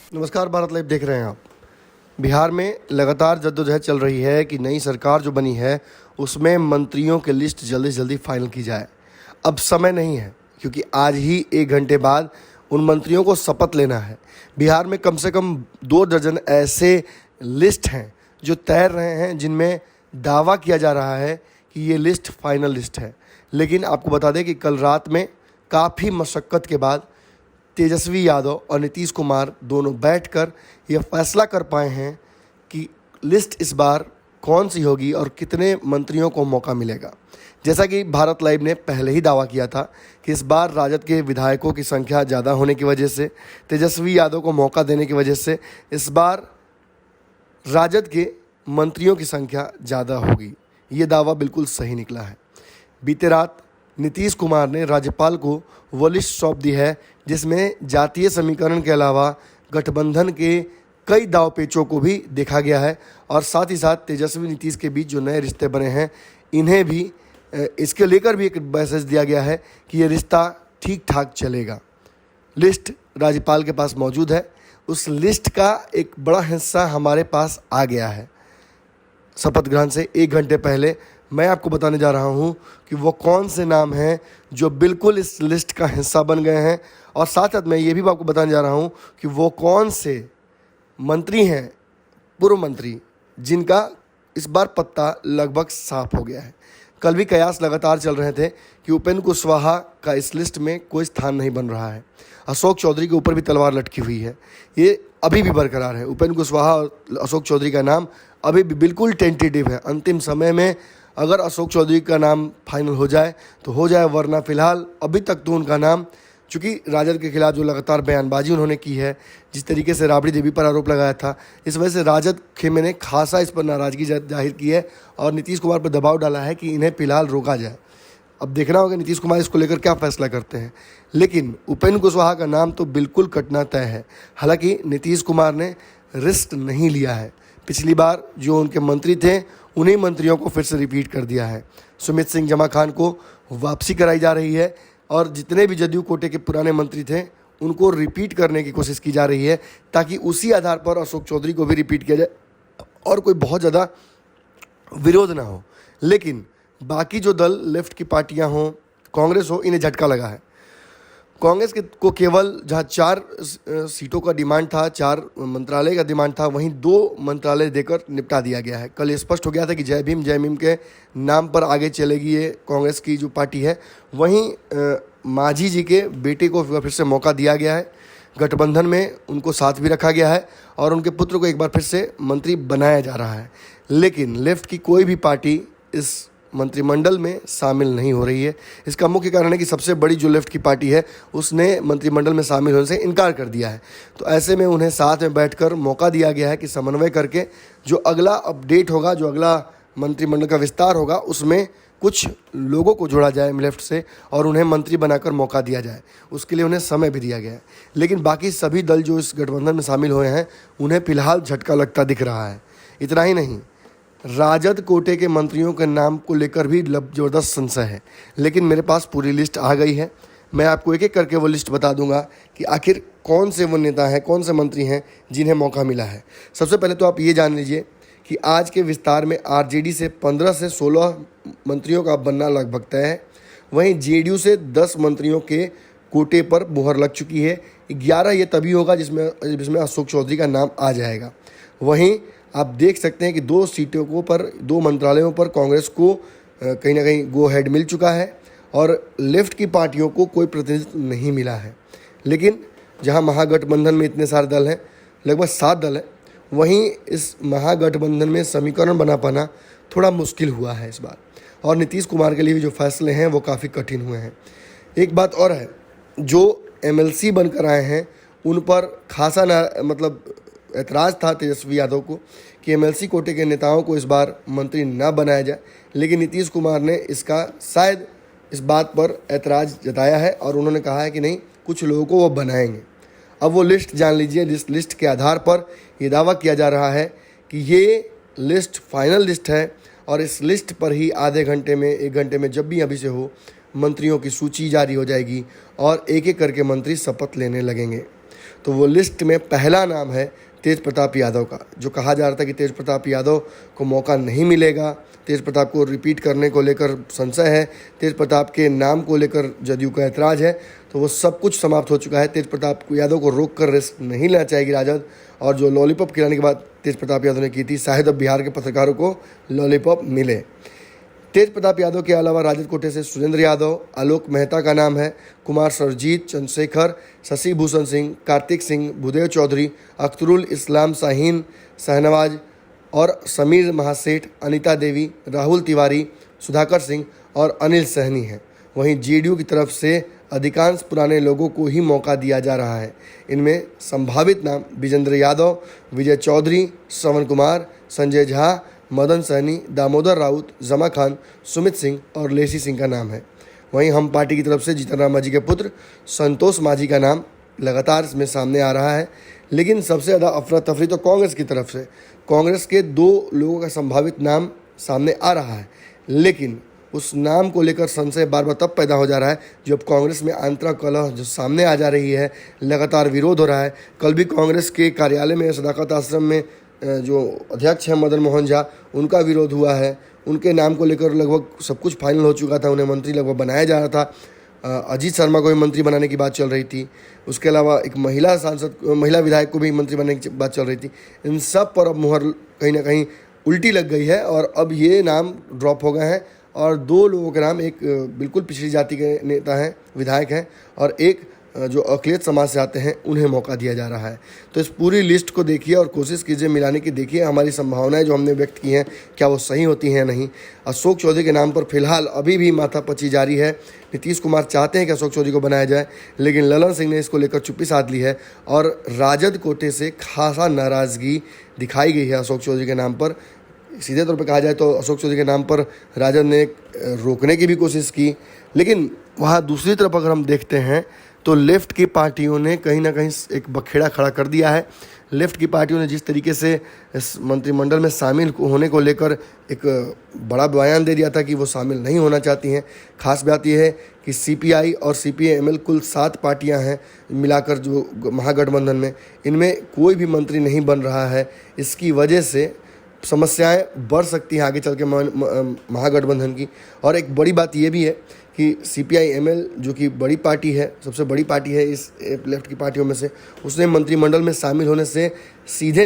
नमस्कार, भारत लाइव देख रहे हैं आप। बिहार में लगातार जद्दोजहद चल रही है कि नई सरकार जो बनी है उसमें मंत्रियों की लिस्ट जल्दी से जल्दी फाइनल की जाए। अब समय नहीं है, क्योंकि आज ही 1 घंटे बाद उन मंत्रियों को शपथ लेना है। बिहार में कम से कम 2 दर्जन ऐसे लिस्ट हैं जो तैर रहे हैं, जिनमें दावा किया जा रहा है कि ये लिस्ट फाइनल लिस्ट है। लेकिन आपको बता दें कि कल रात में काफ़ी मशक्क़त के बाद तेजस्वी यादव और नीतीश कुमार दोनों बैठकर यह फैसला कर पाए हैं कि लिस्ट इस बार कौन सी होगी और कितने मंत्रियों को मौका मिलेगा। जैसा कि भारत लाइव ने पहले ही दावा किया था कि इस बार राजद के विधायकों की संख्या ज़्यादा होने की वजह से, तेजस्वी यादव को मौका देने की वजह से इस बार राजद के मंत्रियों की संख्या ज़्यादा होगी। ये दावा बिल्कुल सही निकला है। बीते रात नीतीश कुमार ने राज्यपाल को वो लिस्ट सौंप दी है जिसमें जातीय समीकरण के अलावा गठबंधन के कई दाव पेचों को भी देखा गया है, और साथ ही साथ तेजस्वी नीतीश के बीच जो नए रिश्ते बने हैं इन्हें भी इसके लेकर भी एक मैसेज दिया गया है कि ये रिश्ता ठीक ठाक चलेगा। लिस्ट राज्यपाल के पास मौजूद है। उस लिस्ट का एक बड़ा हिस्सा हमारे पास आ गया है। शपथ ग्रहण से 1 घंटे पहले मैं आपको बताने जा रहा हूं कि वो कौन से नाम हैं जो बिल्कुल इस लिस्ट का हिस्सा बन गए हैं, और साथ साथ मैं ये भी आपको बताने जा रहा हूं कि वो कौन से मंत्री हैं, पूर्व मंत्री, जिनका इस बार पत्ता लगभग साफ हो गया है। कल भी कयास लगातार चल रहे थे कि उपेंद्र कुशवाहा का इस लिस्ट में कोई स्थान नहीं बन रहा है। अशोक चौधरी के ऊपर भी तलवार लटकी हुई है, ये अभी भी बरकरार है। उपेंद्र कुशवाहा और अशोक चौधरी का नाम अभी भी बिल्कुल टेंटेटिव है। अंतिम समय में अगर अशोक चौधरी का नाम फाइनल हो जाए तो हो जाए, वरना फिलहाल अभी तक तो उनका नाम, चूँकि राजद के खिलाफ जो लगातार बयानबाजी उन्होंने की है, जिस तरीके से राबड़ी देवी पर आरोप लगाया था, इस वजह से राजद खेमे ने खासा इस पर नाराज़गी जाहिर की है और नीतीश कुमार पर दबाव डाला है कि इन्हें फिलहाल रोका जाए। अब देखना होगा नीतीश कुमार इसको लेकर क्या फैसला करते हैं। लेकिन उपेंद्र कुशवाहा का नाम तो बिल्कुल कटना तय है। हालांकि नीतीश कुमार ने रिस्क नहीं लिया है। पिछली बार जो उनके मंत्री थे उन्हीं मंत्रियों को फिर से रिपीट कर दिया है। सुमित सिंह जमा खान को वापसी कराई जा रही है, और जितने भी जदयू कोटे के पुराने मंत्री थे उनको रिपीट करने की कोशिश की जा रही है, ताकि उसी आधार पर अशोक चौधरी को भी रिपीट किया जाए और कोई बहुत ज़्यादा विरोध ना हो। लेकिन बाकी जो दल, लेफ्ट की पार्टियां हों, कांग्रेस हो, इन्हें झटका लगा है। कांग्रेस को केवल जहां 4 सीटों का डिमांड था, 4 मंत्रालय का डिमांड था, वहीं 2 मंत्रालय देकर निपटा दिया गया है। कल ये स्पष्ट हो गया था कि जय भीम के नाम पर आगे चलेगी ये कांग्रेस की जो पार्टी है। वहीं मांझी जी के बेटे को फिर से मौका दिया गया है। गठबंधन में उनको साथ भी रखा गया है और उनके पुत्र को एक बार फिर से मंत्री बनाया जा रहा है। लेकिन लेफ्ट की कोई भी पार्टी इस मंत्रिमंडल में शामिल नहीं हो रही है। इसका मुख्य कारण है कि सबसे बड़ी जो लेफ्ट की पार्टी है उसने मंत्रिमंडल में शामिल होने से इनकार कर दिया है। तो ऐसे में उन्हें साथ में बैठकर मौका दिया गया है कि समन्वय करके जो अगला अपडेट होगा, जो अगला मंत्रिमंडल का विस्तार होगा, उसमें कुछ लोगों को जोड़ा जाए लेफ्ट से और उन्हें मंत्री बनाकर मौका दिया जाए। उसके लिए उन्हें समय भी दिया गया है। लेकिन बाकी सभी दल जो इस गठबंधन में शामिल हुए हैं उन्हें फिलहाल झटका लगता दिख रहा है। इतना ही नहीं, राजद कोटे के मंत्रियों के नाम को लेकर भी ज़बरदस्त संशय है। लेकिन मेरे पास पूरी लिस्ट आ गई है। मैं आपको एक एक करके वो लिस्ट बता दूंगा कि आखिर कौन से वो नेता हैं, कौन से मंत्री हैं जिन्हें मौका मिला है। सबसे पहले तो आप ये जान लीजिए कि आज के विस्तार में आरजेडी से 15 से 16 मंत्रियों का बनना लगभग तय है। वहीं जेडीयू से 10 मंत्रियों के कोटे पर मुहर लग चुकी है। 11 ये तभी होगा जिसमें अशोक चौधरी का नाम आ जाएगा। वहीं आप देख सकते हैं कि 2 सीटों को पर 2 मंत्रालयों पर कांग्रेस को कहीं ना कहीं गो हेड मिल चुका है और लेफ्ट की पार्टियों को कोई प्रतिनिधित्व नहीं मिला है। लेकिन जहां महागठबंधन में इतने सारे दल हैं, लगभग 7 दल हैं, वहीं इस महागठबंधन में समीकरण बना पाना थोड़ा मुश्किल हुआ है इस बार, और नीतीश कुमार के लिए भी जो फैसले हैं वो काफ़ी कठिन हुए हैं। एक बात और है, जो एमएलसी बनकर आए हैं उन पर खासा ऐतराज़ था तेजस्वी यादव को कि एमएलसी कोटे के नेताओं को इस बार मंत्री ना बनाया जाए। लेकिन नीतीश कुमार ने इसका शायद इस बात पर ऐतराज़ जताया है और उन्होंने कहा है कि नहीं, कुछ लोगों को वो बनाएंगे। अब वो लिस्ट जान लीजिए, जिस लिस्ट के आधार पर ये दावा किया जा रहा है कि ये लिस्ट फाइनल लिस्ट है और इस लिस्ट पर ही आधे घंटे में, 1 घंटे में, जब भी अभी से हो, मंत्रियों की सूची जारी हो जाएगी और एक एक करके मंत्री शपथ लेने लगेंगे। तो वो लिस्ट में पहला नाम है तेज प्रताप यादव का। जो कहा जा रहा था कि तेज प्रताप यादव को मौका नहीं मिलेगा, तेज प्रताप को रिपीट करने को लेकर संशय है, तेज प्रताप के नाम को लेकर जदयू का ऐतराज़ है, तो वो सब कुछ समाप्त हो चुका है। तेज प्रताप यादव को रोक कर रिस्क नहीं लेना चाहेगी राजद। और जो लॉलीपॉप खिलाने की बात तेज प्रताप यादव ने की थी, शायद अब बिहार के पत्रकारों को लॉलीपॉप मिले। तेज प्रताप यादव के अलावा राजद कोटे से सुरेंद्र यादव, आलोक मेहता का नाम है, कुमार सरजीत, चंद्रशेखर, शशि भूषण सिंह, कार्तिक सिंह, भूदेव चौधरी, अख्तरुल इस्लाम शाहीन, शहनवाज और समीर महासेठ, अनीता देवी, राहुल तिवारी, सुधाकर सिंह और अनिल सहनी हैं। वहीं जेडीयू की तरफ से अधिकांश पुराने लोगों को ही मौका दिया जा रहा है। इनमें संभावित नाम विजेंद्र यादव, विजय चौधरी, श्रवण कुमार, संजय झा, मदन सहनी, दामोदर राउत, जमा खान, सुमित सिंह और लेसी सिंह का नाम है। वहीं हम पार्टी की तरफ से जीतन राम मांझी के पुत्र संतोष मांझी का नाम लगातार इसमें सामने आ रहा है। लेकिन सबसे ज़्यादा अफरा तफरी तो कांग्रेस की तरफ से, कांग्रेस के 2 लोगों का संभावित नाम सामने आ रहा है, लेकिन उस नाम को लेकर संशय बार बार तब पैदा हो जा रहा है जब कांग्रेस में आंतरिक कलह जो सामने आ जा रही है, लगातार विरोध हो रहा है। कल भी कांग्रेस के कार्यालय में सदाकत आश्रम में जो अध्यक्ष हैं मदन मोहन झा, उनका विरोध हुआ है। उनके नाम को लेकर लगभग सब कुछ फाइनल हो चुका था, उन्हें मंत्री लगभग बनाया जा रहा था। अजीत शर्मा को भी मंत्री बनाने की बात चल रही थी। उसके अलावा एक महिला विधायक को भी मंत्री बनाने की बात चल रही थी। इन सब पर अब मुहर कहीं ना कहीं उल्टी लग गई है और अब ये नाम ड्रॉप हो गए हैं और 2 लोगों के नाम, एक बिल्कुल पिछड़ी जाति के नेता हैं, विधायक हैं, और एक जो अखिलेश समाज से आते हैं, उन्हें मौका दिया जा रहा है। तो इस पूरी लिस्ट को देखिए और कोशिश कीजिए मिलाने की। देखिए हमारी संभावनाएं जो हमने व्यक्त की हैं, क्या वो सही होती हैं या नहीं। अशोक चौधरी के नाम पर फिलहाल अभी भी माथापच्ची जारी है। नीतीश कुमार चाहते हैं कि अशोक चौधरी को बनाया जाए, लेकिन ललन सिंह ने इसको लेकर चुप्पी साध ली है और राजद कोटे से खासा नाराज़गी दिखाई गई है अशोक चौधरी के नाम पर। सीधे तौर पर कहा जाए तो अशोक चौधरी के नाम पर राजद ने रोकने की भी कोशिश की, लेकिन वहाँ दूसरी तरफ अगर हम देखते हैं तो लेफ्ट की पार्टियों ने कहीं ना कहीं एक बखेड़ा खड़ा कर दिया है। लेफ्ट की पार्टियों ने जिस तरीके से इस मंत्रिमंडल में शामिल होने को लेकर एक बड़ा बयान दे दिया था कि वो शामिल नहीं होना चाहती हैं। खास बात यह है कि सीपीआई और सीपीआई-एमएल कुल 7 पार्टियां हैं मिलाकर जो महागठबंधन में, इनमें कोई भी मंत्री नहीं बन रहा है। इसकी वजह से समस्याएं बढ़ सकती हैं आगे चल के महागठबंधन की। और एक बड़ी बात यह भी है कि सीपीआई-एमएल जो कि बड़ी पार्टी है, सबसे बड़ी पार्टी है इस लेफ्ट की पार्टियों में से, उसने मंत्रिमंडल में शामिल होने से सीधे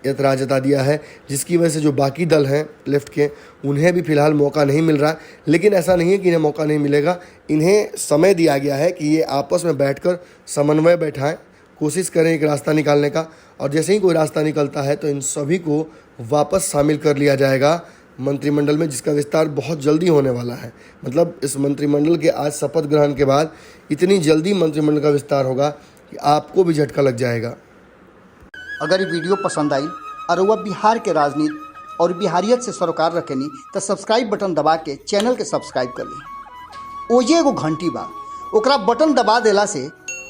ऐतराज़ जता दिया है, जिसकी वजह से जो बाकी दल हैं लेफ्ट के, उन्हें भी फिलहाल मौका नहीं मिल रहा। लेकिन ऐसा नहीं है कि इन्हें मौका नहीं मिलेगा, इन्हें समय दिया गया है कि ये आपस में बैठकर समन्वय बैठाएं, कोशिश करें एक रास्ता निकालने का। और जैसे ही कोई रास्ता निकलता है तो इन सभी को वापस शामिल कर लिया जाएगा मंत्रिमंडल में, जिसका विस्तार बहुत जल्दी होने वाला है। मतलब इस मंत्रिमंडल के आज शपथ ग्रहण के बाद इतनी जल्दी मंत्रिमंडल का विस्तार होगा कि आपको भी झटका लग जाएगा। अगर ये वीडियो पसंद आई और वह बिहार के राजनीति और बिहारियत से सरोकार रखेनी तो सब्सक्राइब बटन दबा के चैनल के सब्सक्राइब कर ली। ओजे एगो घंटी बा, ओकरा बटन दबा देला से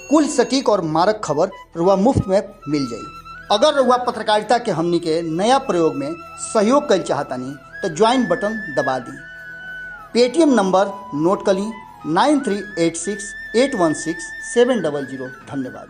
कुल सटीक और मारक खबर रुआ मुफ्त में मिल जाई। अगर रुआ पत्रकारिता के हमनी के नया प्रयोग में सहयोग कर चाहतानी तो ज्वाइन बटन दबा दी। पेटीएम नंबर नोट कर ली 9386816700। धन्यवाद।